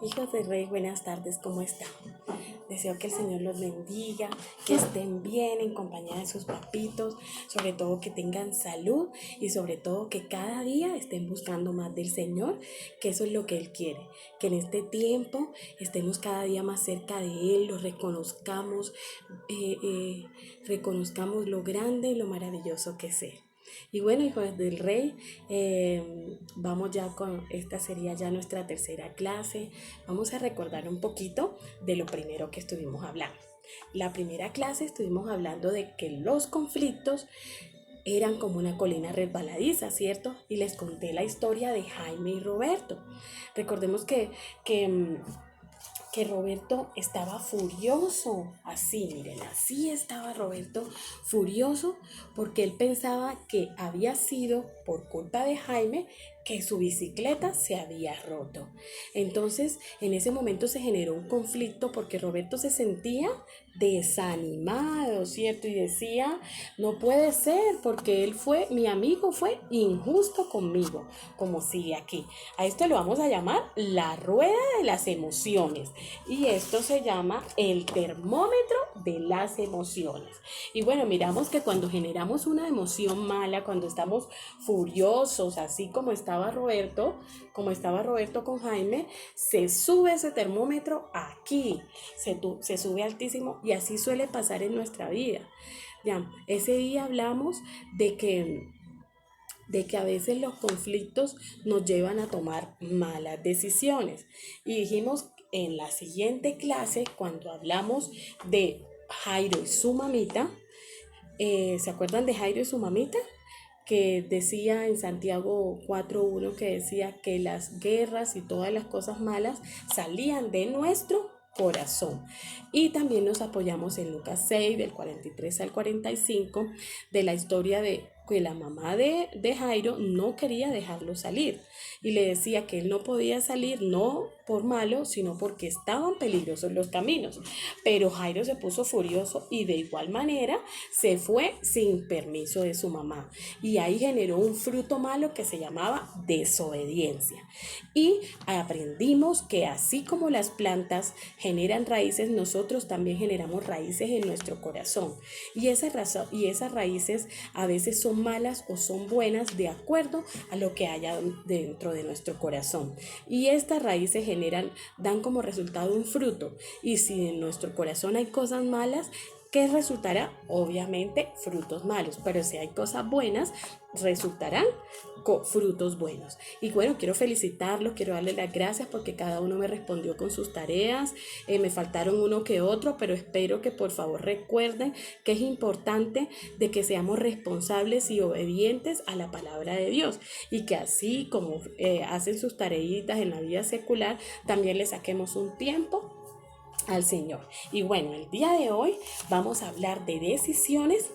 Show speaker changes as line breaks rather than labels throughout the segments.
Hijos del Rey, buenas tardes, ¿cómo están? Deseo que el Señor los bendiga, que estén bien en compañía de sus papitos, sobre todo que tengan salud y sobre todo que cada día estén buscando más del Señor, que eso es lo que Él quiere, que en este tiempo estemos cada día más cerca de Él, lo reconozcamos, reconozcamos lo grande y lo maravilloso que es Él. Y bueno, hijos del Rey, vamos ya con, esta sería ya nuestra tercera clase. Vamos a recordar un poquito de lo primero que estuvimos hablando. La primera clase estuvimos hablando de que los conflictos eran como una colina resbaladiza, ¿cierto? Y les conté la historia de Jaime y Roberto. Recordemos que Roberto estaba furioso, así, miren, así estaba Roberto furioso porque él pensaba que había sido por culpa de Jaime que su bicicleta se había roto. Entonces, en ese momento se generó un conflicto porque Roberto se sentía desanimado, ¿cierto? Y decía, no puede ser porque mi amigo fue injusto conmigo, como sigue aquí. A esto lo vamos a llamar la rueda de las emociones. Y esto se llama el termómetro de las emociones. Y bueno, miramos que cuando generamos una emoción mala, cuando estamos furiosos, así como estaba Roberto con Jaime, se sube ese termómetro aquí, se sube altísimo y así suele pasar en nuestra vida. Ya, ese día hablamos de que a veces los conflictos nos llevan a tomar malas decisiones. Y dijimos en la siguiente clase, cuando hablamos de Jairo y su mamita, ¿se acuerdan de Jairo y su mamita? Que decía en Santiago 4:1 que decía que las guerras y todas las cosas malas salían de nuestro corazón. Y también nos apoyamos en Lucas 6, del 43 al 45, de la historia de que la mamá de Jairo no quería dejarlo salir y le decía que él no podía salir no por malo, sino porque estaban peligrosos los caminos. Pero Jairo se puso furioso y de igual manera se fue sin permiso de su mamá. Y ahí generó un fruto malo que se llamaba desobediencia. Y aprendimos que así como las plantas generan raíces, nosotros también generamos raíces en nuestro corazón. Y esas raíces a veces son malas o son buenas de acuerdo a lo que haya dentro de nuestro corazón. Y estas raíces dan como resultado un fruto. Y si en nuestro corazón hay cosas malas, ¿qué resultará? Obviamente frutos malos, pero si hay cosas buenas, resultarán frutos buenos. Y bueno, quiero felicitarlos, quiero darles las gracias porque cada uno me respondió con sus tareas, me faltaron uno que otro, pero espero que por favor recuerden que es importante de que seamos responsables y obedientes a la palabra de Dios y que así como hacen sus tareitas en la vida secular, también le saquemos un tiempo al Señor. Y bueno, el día de hoy vamos a hablar de decisiones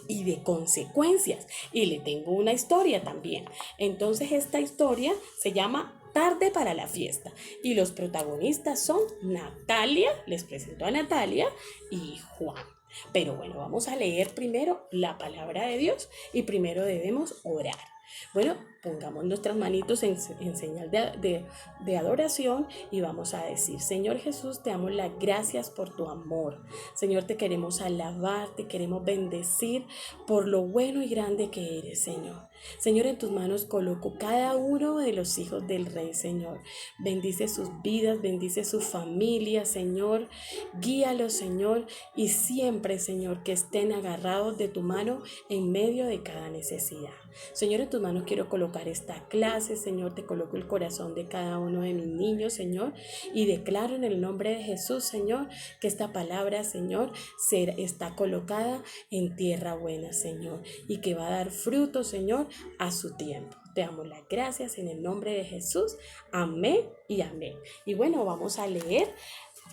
y de consecuencias. Y le tengo una historia también. Entonces esta historia se llama Tarde para la fiesta. Y los protagonistas son Natalia, les presento a Natalia, y Juan. Pero bueno, vamos a leer primero la palabra de Dios y primero debemos orar. Bueno, pongamos nuestras manitos en señal de adoración y vamos a decir, Señor Jesús, te damos las gracias por tu amor. Señor, te queremos alabar, te queremos bendecir por lo bueno y grande que eres, Señor. Señor, en tus manos coloco cada uno de los hijos del Rey, Señor. Bendice sus vidas, bendice su familia, Señor. Guíalos, Señor, y siempre, Señor, que estén agarrados de tu mano en medio de cada necesidad. Señor, en tus manos quiero colocar esta clase, Señor, te coloco el corazón de cada uno de mis niños, Señor, y declaro en el nombre de Jesús, Señor, que esta palabra, Señor, está colocada en tierra buena, Señor, y que va a dar fruto, Señor, a su tiempo. Te damos las gracias en el nombre de Jesús. Amén y amén. Y bueno, vamos a leer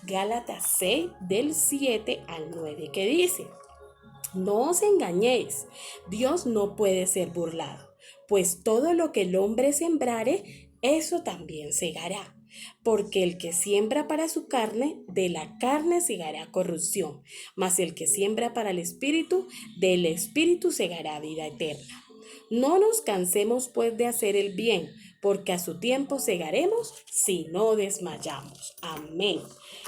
Gálatas 6 del 7 al 9, que dice: no os engañéis, Dios no puede ser burlado, pues todo lo que el hombre sembrare, eso también segará. Porque el que siembra para su carne, de la carne segará corrupción, mas el que siembra para el espíritu, del espíritu segará vida eterna. No nos cansemos pues de hacer el bien, porque a su tiempo segaremos si no desmayamos. Amén.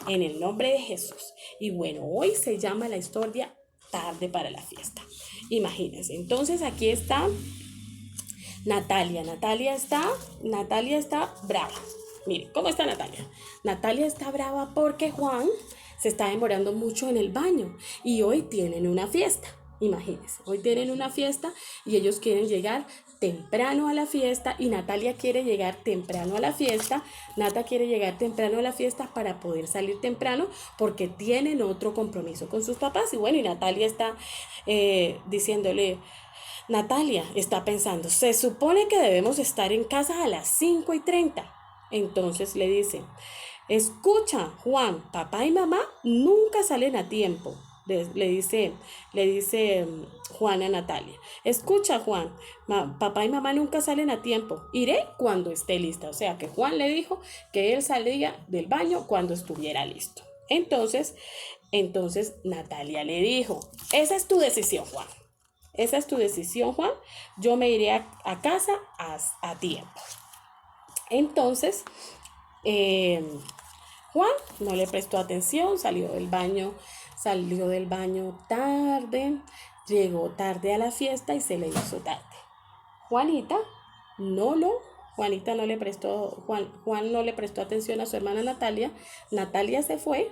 En el nombre de Jesús. Y bueno, hoy se llama la historia Tarde para la fiesta. Imagínense. Entonces aquí está Natalia. Natalia está brava. Miren, ¿cómo está Natalia? Natalia está brava porque Juan se está demorando mucho en el baño y hoy tienen una fiesta. Imagínense, hoy tienen una fiesta y ellos quieren llegar temprano a la fiesta y Natalia quiere llegar temprano a la fiesta. Nata quiere llegar temprano a la fiesta para poder salir temprano porque tienen otro compromiso con sus papás. Y bueno, y Natalia está diciéndole, Natalia está pensando, se supone que debemos estar en casa a las 5:30. Entonces le dice, escucha, Juan, papá y mamá nunca salen a tiempo. Le dice Juan a Natalia. Escucha, Juan, papá y mamá nunca salen a tiempo. Iré cuando esté lista. O sea que Juan le dijo que él salía del baño cuando estuviera listo. Entonces Natalia le dijo, esa es tu decisión, Juan. Esa es tu decisión, Juan. Yo me iré a casa a tiempo. Entonces, Juan no le prestó atención, salió del baño tarde, llegó tarde a la fiesta y se le hizo tarde. Juan no le prestó atención a su hermana Natalia. Natalia se fue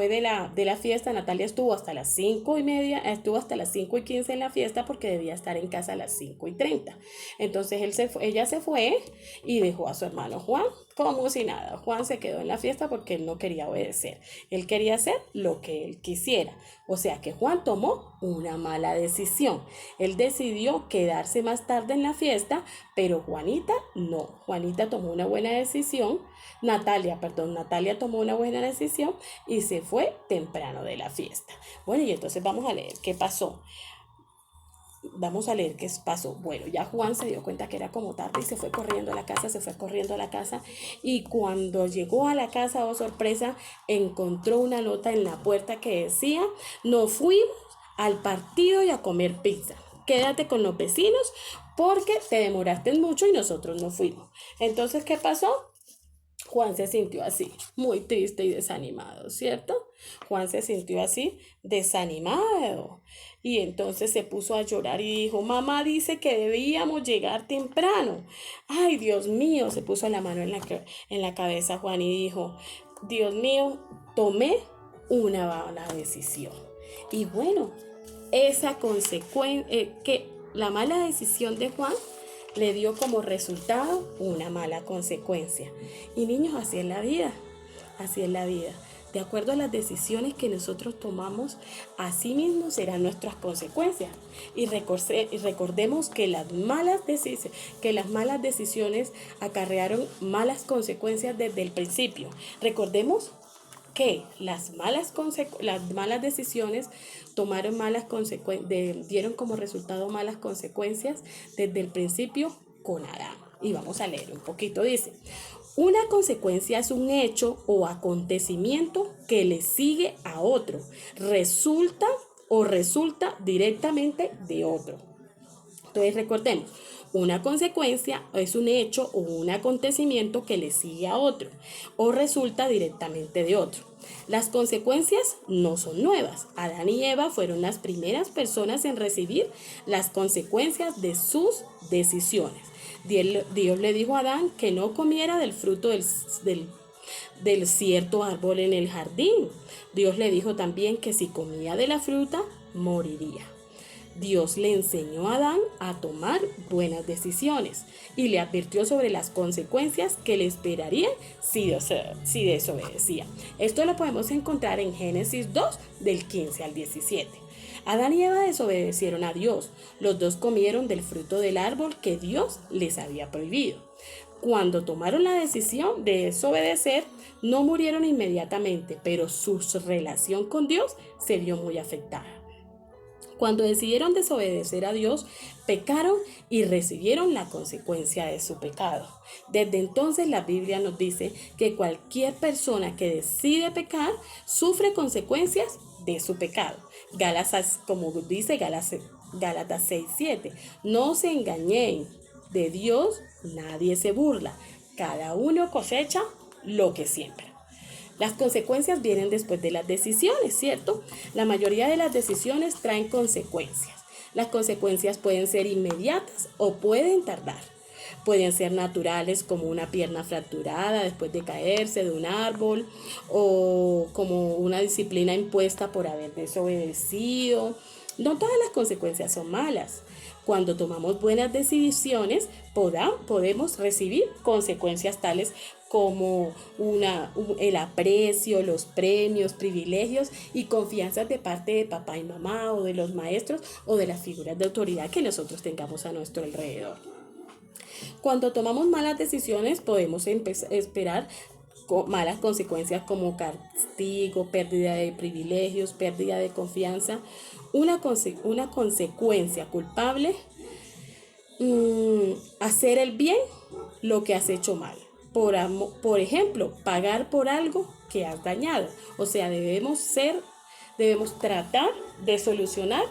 de la fiesta. Natalia estuvo hasta las 5:30, estuvo hasta las 5:15 en la fiesta porque debía estar en casa a las 5:30. Entonces ella se fue y dejó a su hermano Juan como si nada. Juan se quedó en la fiesta porque él no quería obedecer. Él quería hacer lo que él quisiera. O sea que Juan tomó una mala decisión. Él decidió quedarse más tarde en la fiesta, pero Juanita no. Juanita tomó una buena decisión. Natalia tomó una buena decisión y se fue temprano de la fiesta. Bueno, y entonces vamos a leer qué pasó. Bueno, ya Juan se dio cuenta que era como tarde y se fue corriendo a la casa, y cuando llegó a la casa, oh sorpresa, encontró una nota en la puerta que decía, nos fuimos al partido y a comer pizza. Quédate con los vecinos porque te demoraste mucho y nosotros nos fuimos. Entonces, ¿qué pasó? Juan se sintió así, muy triste y desanimado, ¿cierto? Juan se sintió así, desanimado. Y entonces se puso a llorar y dijo, mamá dice que debíamos llegar temprano. Ay, Dios mío, se puso la mano en la cabeza Juan y dijo, Dios mío, tomé una mala decisión. Y bueno, esa consecuencia, que la mala decisión de Juan le dio como resultado una mala consecuencia. Y niños, así es la vida. De acuerdo a las decisiones que nosotros tomamos, así mismo serán nuestras consecuencias. Y recordemos que las malas decisiones acarrearon malas consecuencias desde el principio. Recordemos que las malas decisiones dieron como resultado malas consecuencias desde el principio con Adán. Y vamos a leer un poquito. Dice, una consecuencia es un hecho o acontecimiento que le sigue a otro, resulta directamente de otro. Entonces recordemos, una consecuencia es un hecho o un acontecimiento que le sigue a otro o resulta directamente de otro. Las consecuencias no son nuevas. Adán y Eva fueron las primeras personas en recibir las consecuencias de sus decisiones. Dios le dijo a Adán que no comiera del fruto del cierto árbol en el jardín. Dios le dijo también que si comía de la fruta, moriría. Dios le enseñó a Adán a tomar buenas decisiones y le advirtió sobre las consecuencias que le esperarían si desobedecía. Esto lo podemos encontrar en Génesis 2, del 15 al 17. Adán y Eva desobedecieron a Dios. Los dos comieron del fruto del árbol que Dios les había prohibido. Cuando tomaron la decisión de desobedecer, no murieron inmediatamente, pero su relación con Dios se vio muy afectada. Cuando decidieron desobedecer a Dios, pecaron y recibieron la consecuencia de su pecado. Desde entonces la Biblia nos dice que cualquier persona que decide pecar sufre consecuencias de su pecado. Gálatas 6:7. No se engañen. De Dios nadie se burla. Cada uno cosecha lo que siembra. Las consecuencias vienen después de las decisiones, ¿cierto? La mayoría de las decisiones traen consecuencias. Las consecuencias pueden ser inmediatas o pueden tardar. Pueden ser naturales, como una pierna fracturada después de caerse de un árbol, o como una disciplina impuesta por haber desobedecido. No todas las consecuencias son malas. Cuando tomamos buenas decisiones, podemos recibir consecuencias tales como el aprecio, los premios, privilegios y confianzas de parte de papá y mamá o de los maestros o de las figuras de autoridad que nosotros tengamos a nuestro alrededor. Cuando tomamos malas decisiones, podemos esperar malas consecuencias como castigo, pérdida de privilegios, pérdida de confianza. Una consecuencia culpable, hacer el bien lo que has hecho mal. Por ejemplo, pagar por algo que has dañado. O sea, debemos tratar de solucionar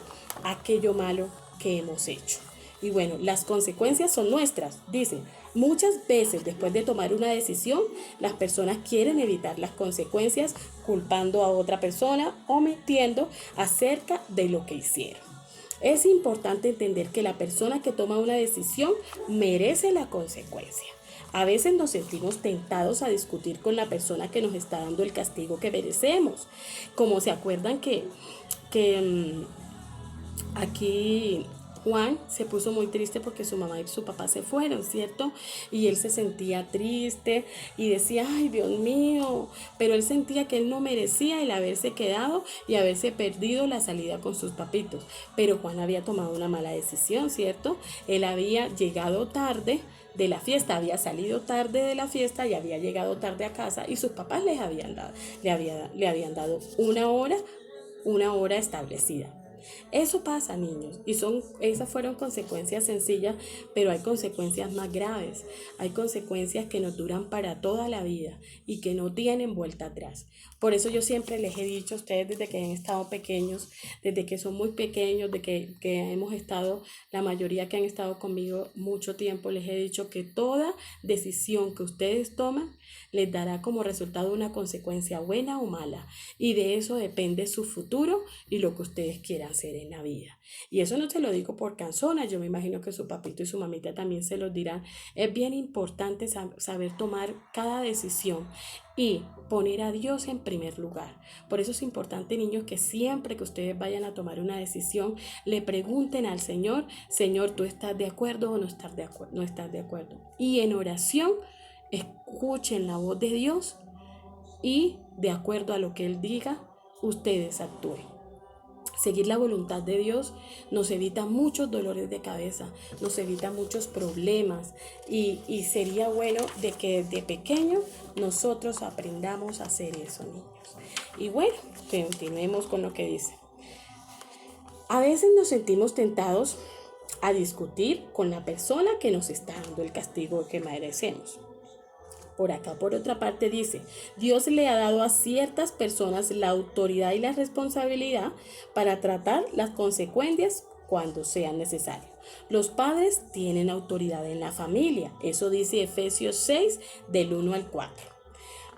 aquello malo que hemos hecho. Y bueno, las consecuencias son nuestras. Dice, muchas veces después de tomar una decisión, las personas quieren evitar las consecuencias culpando a otra persona o mintiendo acerca de lo que hicieron. Es importante entender que la persona que toma una decisión merece la consecuencia. A veces nos sentimos tentados a discutir con la persona que nos está dando el castigo que merecemos. Como se acuerdan que aquí Juan se puso muy triste porque su mamá y su papá se fueron, ¿cierto? Y él se sentía triste y decía, ay, Dios mío, pero él sentía que él no merecía el haberse quedado y haberse perdido la salida con sus papitos. Pero Juan había tomado una mala decisión, ¿cierto? Él había llegado tarde de la fiesta, había salido tarde de la fiesta y había llegado tarde a casa y sus papás le habían dado una hora establecida. Eso pasa, niños, y esas fueron consecuencias sencillas, pero hay consecuencias más graves. Hay consecuencias que nos duran para toda la vida y que no tienen vuelta atrás. Por eso yo siempre les he dicho a ustedes desde que han estado pequeños, desde que son muy pequeños, que hemos estado, la mayoría que han estado conmigo mucho tiempo, les he dicho que toda decisión que ustedes toman les dará como resultado una consecuencia buena o mala, y de eso depende su futuro y lo que ustedes quieran hacer en la vida. Y eso no se lo digo por cansona, yo me imagino que su papito y su mamita también se los dirán. Es bien importante saber tomar cada decisión y poner a Dios en primer lugar. Por eso es importante, niños, que siempre que ustedes vayan a tomar una decisión, le pregunten al Señor, Señor, ¿tú estás de acuerdo o no estás de acuerdo? Y en oración, escuchen la voz de Dios y de acuerdo a lo que Él diga, ustedes actúen. Seguir la voluntad de Dios nos evita muchos dolores de cabeza, nos evita muchos problemas y sería bueno de que desde pequeño nosotros aprendamos a hacer eso, niños. Y bueno, continuemos con lo que dice. A veces nos sentimos tentados a discutir con la persona que nos está dando el castigo que merecemos. Por acá, por otra parte, dice, Dios le ha dado a ciertas personas la autoridad y la responsabilidad para tratar las consecuencias cuando sean necesarias. Los padres tienen autoridad en la familia. Eso dice Efesios 6, del 1 al 4.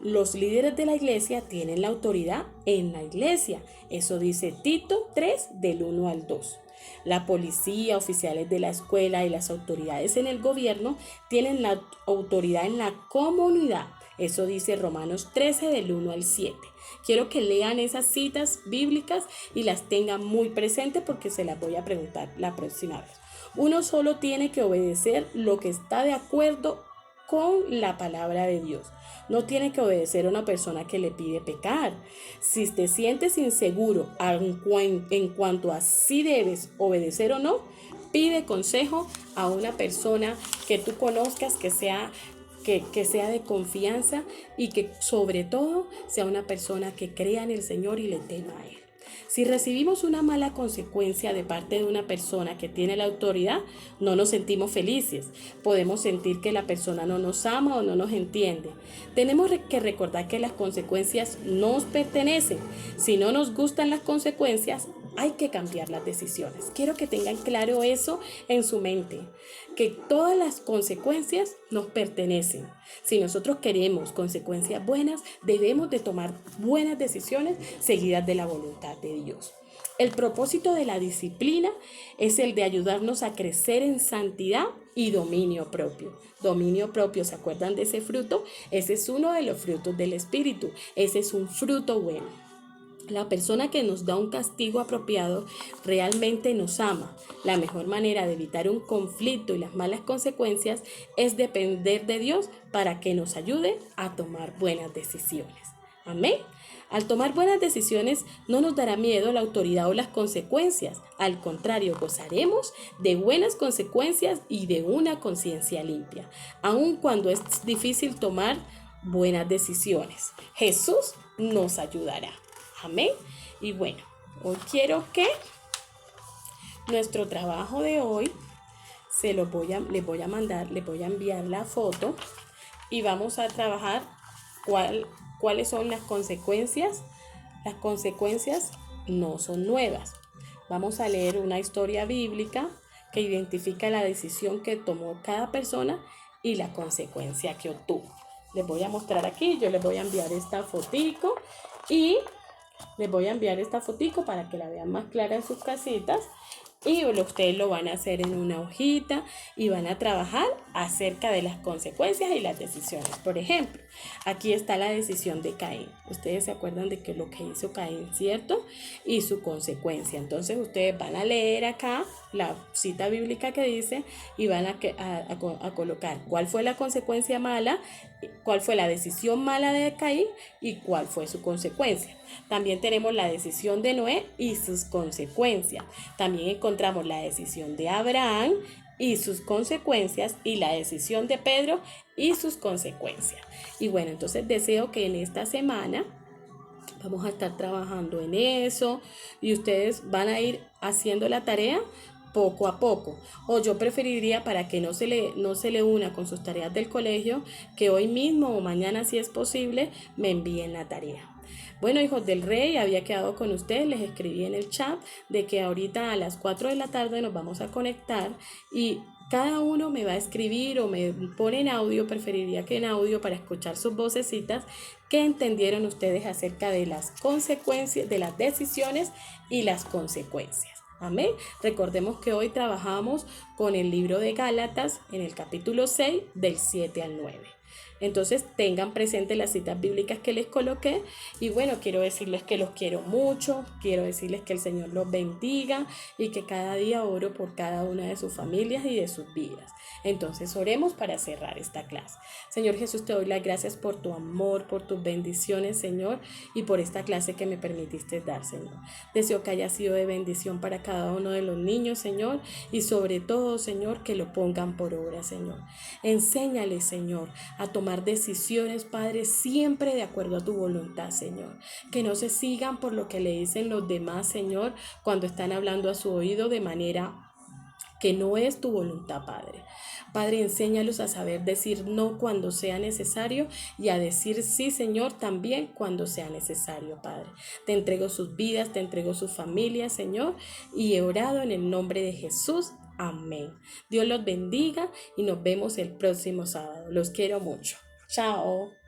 Los líderes de la iglesia tienen la autoridad en la iglesia. Eso dice Tito 3, del 1 al 2. La policía, oficiales de la escuela y las autoridades en el gobierno tienen la autoridad en la comunidad. Eso dice Romanos 13 del 1 al 7. Quiero que lean esas citas bíblicas y las tengan muy presentes porque se las voy a preguntar la próxima vez. Uno solo tiene que obedecer lo que está de acuerdo con la palabra de Dios. No tiene que obedecer a una persona que le pide pecar. Si te sientes inseguro en cuanto a si debes obedecer o no, pide consejo a una persona que tú conozcas, que sea de confianza y que sobre todo sea una persona que crea en el Señor y le tema a Él. Si recibimos una mala consecuencia de parte de una persona que tiene la autoridad, no nos sentimos felices. Podemos sentir que la persona no nos ama o no nos entiende. Tenemos que recordar que las consecuencias nos pertenecen. Si no nos gustan las consecuencias, hay que cambiar las decisiones. Quiero que tengan claro eso en su mente, que todas las consecuencias nos pertenecen. Si nosotros queremos consecuencias buenas, debemos de tomar buenas decisiones seguidas de la voluntad de Dios. El propósito de la disciplina es el de ayudarnos a crecer en santidad y dominio propio. Dominio propio, ¿se acuerdan de ese fruto? Ese es uno de los frutos del Espíritu. Ese es un fruto bueno. La persona que nos da un castigo apropiado realmente nos ama. La mejor manera de evitar un conflicto y las malas consecuencias es depender de Dios para que nos ayude a tomar buenas decisiones. Amén. Al tomar buenas decisiones no nos dará miedo la autoridad o las consecuencias. Al contrario, gozaremos de buenas consecuencias y de una conciencia limpia, aun cuando es difícil tomar buenas decisiones. Jesús nos ayudará. Amén. Y bueno, hoy quiero que nuestro trabajo de hoy les voy a enviar la foto y vamos a trabajar cuáles son las consecuencias. Las consecuencias no son nuevas. Vamos a leer una historia bíblica que identifica la decisión que tomó cada persona y la consecuencia que obtuvo. Les voy a mostrar aquí, yo les voy a enviar esta fotico y les voy a enviar esta fotico para que la vean más clara en sus casitas. Y ustedes lo van a hacer en una hojita y van a trabajar acerca de las consecuencias y las decisiones. Por ejemplo, aquí está la decisión de Caín. Ustedes se acuerdan de que lo que hizo Caín, ¿cierto? Y su consecuencia. Entonces ustedes van a leer acá la cita bíblica que dice y van a colocar cuál fue la consecuencia mala, cuál fue la decisión mala de Caín y cuál fue su consecuencia. También tenemos la decisión de Noé y sus consecuencias. También encontramos la decisión de Abraham y sus consecuencias y la decisión de Pedro y sus consecuencias. Y bueno, entonces deseo que en esta semana vamos a estar trabajando en eso y ustedes van a ir haciendo la tarea poco a poco. O yo preferiría, para que no se le una con sus tareas del colegio, que hoy mismo o mañana, si es posible, me envíen la tarea. Bueno, hijos del rey, había quedado con ustedes, les escribí en el chat de que ahorita a las 4 de la tarde nos vamos a conectar y cada uno me va a escribir o me pone en audio, preferiría que en audio para escuchar sus vocecitas, qué entendieron ustedes acerca de las consecuencias, de las decisiones y las consecuencias. Amén. Recordemos que hoy trabajamos con el libro de Gálatas en el capítulo 6 del 7 al 9. Entonces tengan presente las citas bíblicas que les coloqué y bueno, quiero decirles que los quiero mucho, quiero decirles que el Señor los bendiga y que cada día oro por cada una de sus familias y de sus vidas. Entonces oremos para cerrar esta clase. Señor Jesús, te doy las gracias por tu amor, por tus bendiciones, Señor, y por esta clase que me permitiste dar, Señor. Deseo que haya sido de bendición para cada uno de los niños, Señor, y sobre todo, Señor, que lo pongan por obra, Señor. Enséñales, Señor, a tomar decisiones, Padre, siempre de acuerdo a tu voluntad, Señor. Que no se sigan por lo que le dicen los demás, Señor, cuando están hablando a su oído de manera que no es tu voluntad, Padre. Padre, enséñalos a saber decir no cuando sea necesario y a decir sí, Señor, también cuando sea necesario, Padre. Te entrego sus vidas, te entrego sus familias, Señor, y he orado en el nombre de Jesús. Amén. Dios los bendiga y nos vemos el próximo sábado. Los quiero mucho. Chao.